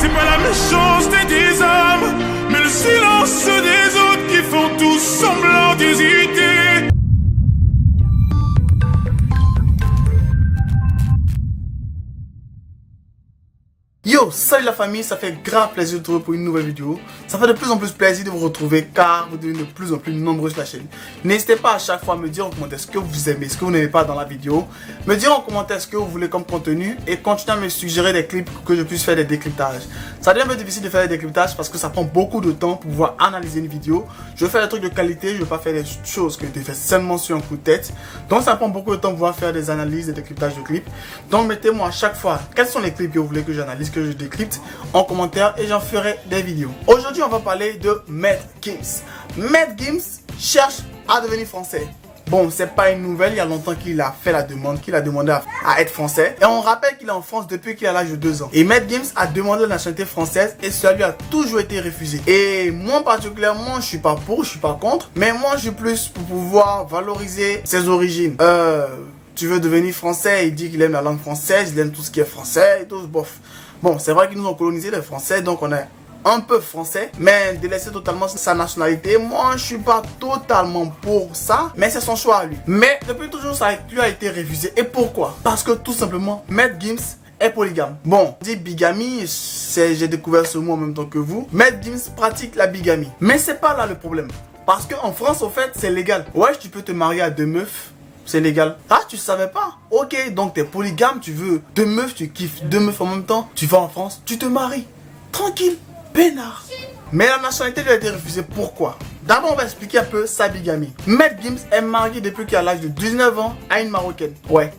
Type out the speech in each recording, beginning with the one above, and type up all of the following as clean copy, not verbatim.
C'est pas la méchanceté des hommes, mais le silence des autres qui font tout semblant d'hésiter. Yo, salut la famille, ça fait grave plaisir de vous retrouver pour une nouvelle vidéo. Ça fait de plus en plus plaisir de vous retrouver car vous devenez de plus en plus nombreux sur la chaîne. N'hésitez pas à chaque fois à me dire en commentaire ce que vous aimez, ce que vous n'aimez pas dans la vidéo. Me dire en commentaire ce que vous voulez comme contenu et continuer à me suggérer des clips pour que je puisse faire des décryptages. Ça devient un peu difficile de faire des décryptages parce que ça prend beaucoup de temps pour pouvoir analyser une vidéo. Je veux faire des trucs de qualité, je ne veux pas faire des choses que je fais seulement sur un coup de tête. Donc ça prend beaucoup de temps pour pouvoir faire des analyses, des décryptages de clips. Donc mettez-moi à chaque fois quels sont les clips que vous voulez que j'analyse, que je décrypte en commentaire et j'en ferai des vidéos. Aujourd'hui on va parler de Maître Gims. Maître Gims cherche à devenir français. Bon, c'est pas une nouvelle, il y a longtemps qu'il a fait la demande, qu'il a demandé à être français. Et on rappelle qu'il est en France depuis qu'il a l'âge de 2 ans. Et Maître Gims a demandé la nationalité française et cela lui a toujours été refusé. Et moi particulièrement, je suis pas pour, je suis pas contre. Mais moi je suis plus pour pouvoir valoriser ses origines. Tu veux devenir français, il dit qu'il aime la langue française, il aime tout ce qui est français et tout, bof. Bon, c'est vrai qu'ils nous ont colonisé les Français, donc on est un peu français, mais délaisser totalement sa nationalité, moi je suis pas totalement pour ça, mais c'est son choix à lui. Mais depuis toujours ça lui a été refusé. Et pourquoi? Parce que tout simplement, Maître Gims est polygame. Bon, on dit bigamie, j'ai découvert ce mot en même temps que vous. Maître Gims pratique la bigamie. Mais c'est pas là le problème. Parce qu'en France, au fait, c'est légal. Ouais, tu peux te marier à 2 meufs. C'est légal. Ah, tu savais pas? Ok, donc t'es polygame, tu veux 2 meufs, tu kiffes 2 meufs en même temps. Tu vas en France, tu te maries. Tranquille, peinard. Mais la nationalité lui a été refusée. Pourquoi? D'abord, on va expliquer un peu sa bigamie. Maître Gims est marié depuis qu'il a l'âge de 19 ans à une Marocaine. Ouais.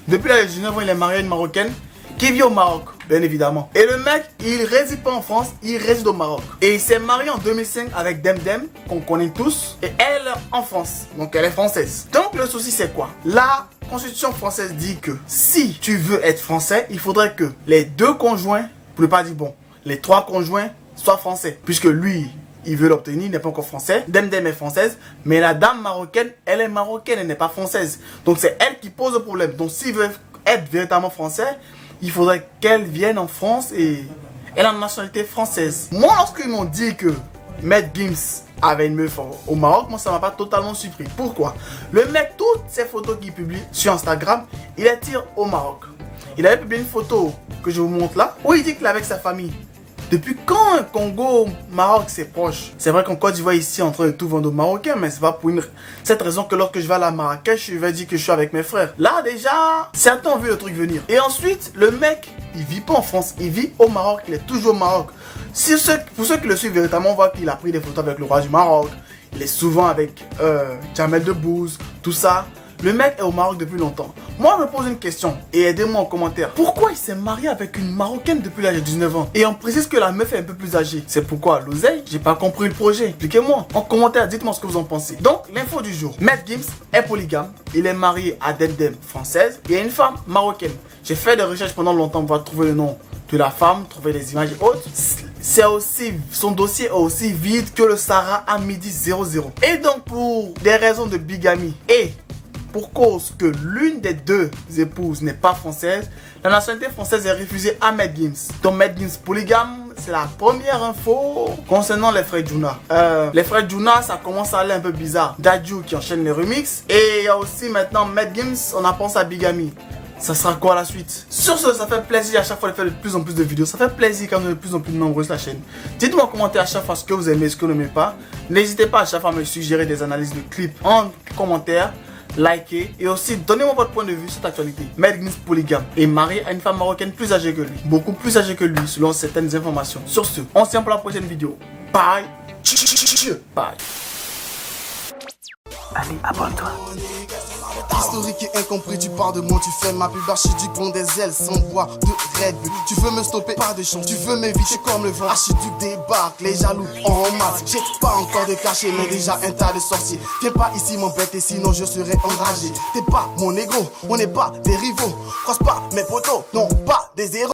Depuis l'âge de 19 ans, il est marié à une Marocaine qui vit au Maroc, bien évidemment. Et le mec, il réside pas en France, il réside au Maroc. Et il s'est marié en 2005 avec Demdem, qu'on connaît tous. Et elle est en France, donc elle est française. Donc le souci c'est quoi? La constitution française dit que si tu veux être français, il faudrait que les 2 conjoints, pour ne pas dire bon, les 3 conjoints soient français. Puisque lui, il veut l'obtenir, il n'est pas encore français. Demdem est française, mais la dame marocaine, elle est marocaine, elle n'est pas française. Donc c'est elle qui pose le problème. Donc s'il veut être véritablement français, il faudrait qu'elle vienne en France et elle a une nationalité française. Moi, lorsqu'ils m'ont dit que Maître Gims avait une meuf au Maroc, moi ça m'a pas totalement surpris. Pourquoi? Le mec, toutes ces photos qu'il publie sur Instagram, il les tire au Maroc. Il avait publié une photo que je vous montre là, où il dit qu'il est avec sa famille. Depuis quand Congo, Maroc, c'est proche? C'est vrai qu'en Côte d'Ivoire ici, en train de tout vendre aux Marocains, mais c'est pas pour cette raison que lorsque je vais à la Marrakech, je vais dire que je suis avec mes frères. Là, déjà, certains ont vu le truc venir. Et ensuite, le mec, il vit pas en France, il vit au Maroc, il est toujours au Maroc. Pour ceux qui le suivent véritablement, on voit qu'il a pris des photos avec le roi du Maroc. Il est souvent avec Jamel Debbouze, tout ça. Le mec est au Maroc depuis longtemps. Moi, je me pose une question et aidez-moi en commentaire. Pourquoi il s'est marié avec une Marocaine depuis l'âge de 19 ans? Et on précise que la meuf est un peu plus âgée. C'est pourquoi l'oseille? J'ai pas compris le projet. Expliquez-moi en commentaire, dites-moi ce que vous en pensez. Donc, l'info du jour. Maître Gims est polygame. Il est marié à Demdem française et à une femme marocaine. J'ai fait des recherches pendant longtemps pour trouver le nom de la femme, trouver les images et autres. C'est aussi, son dossier est aussi vide que le Sahara à midi 00. Et donc, pour des raisons de bigamie et pour cause que l'une des 2 épouses n'est pas française, la nationalité française est refusée à Maître Gims. Donc Maître Gims polygame, c'est la première info concernant les frères Djouna. Les frères Djouna, ça commence à aller un peu bizarre. Dadju qui enchaîne les remixes. Et il y a aussi maintenant Maître Gims, on a pensé à bigamie. Ça sera quoi la suite? Sur ce, ça fait plaisir à chaque fois de faire de plus en plus de vidéos. Ça fait plaisir quand on est de plus en plus nombreux sur la chaîne. Dites-moi en commentaire à chaque fois ce que vous aimez, ce que vous n'aimez pas. N'hésitez pas à chaque fois à me suggérer des analyses de clips en commentaire. Likez et aussi donnez-moi votre point de vue sur cette actualité. Maître Gims polygame est marié à une femme marocaine plus âgée que lui. Beaucoup plus âgée que lui selon certaines informations. Sur ce, on se tient pour la prochaine vidéo. Bye. Bye. Allez, abonne-toi. Historique et incompris, tu parles de moi, tu fais ma pub archiduc, bon des ailes sans voix de Red Bull. Tu veux me stopper, pas de chance, tu veux m'éviter comme le vent. Archiduc débarque, les jaloux en masse. J'ai pas encore de cachet, mais déjà un tas de sorciers. Viens pas ici m'embêter, sinon je serai enragé. T'es pas mon négro, on n'est pas des rivaux. Croise pas mes potos, non pas des héros.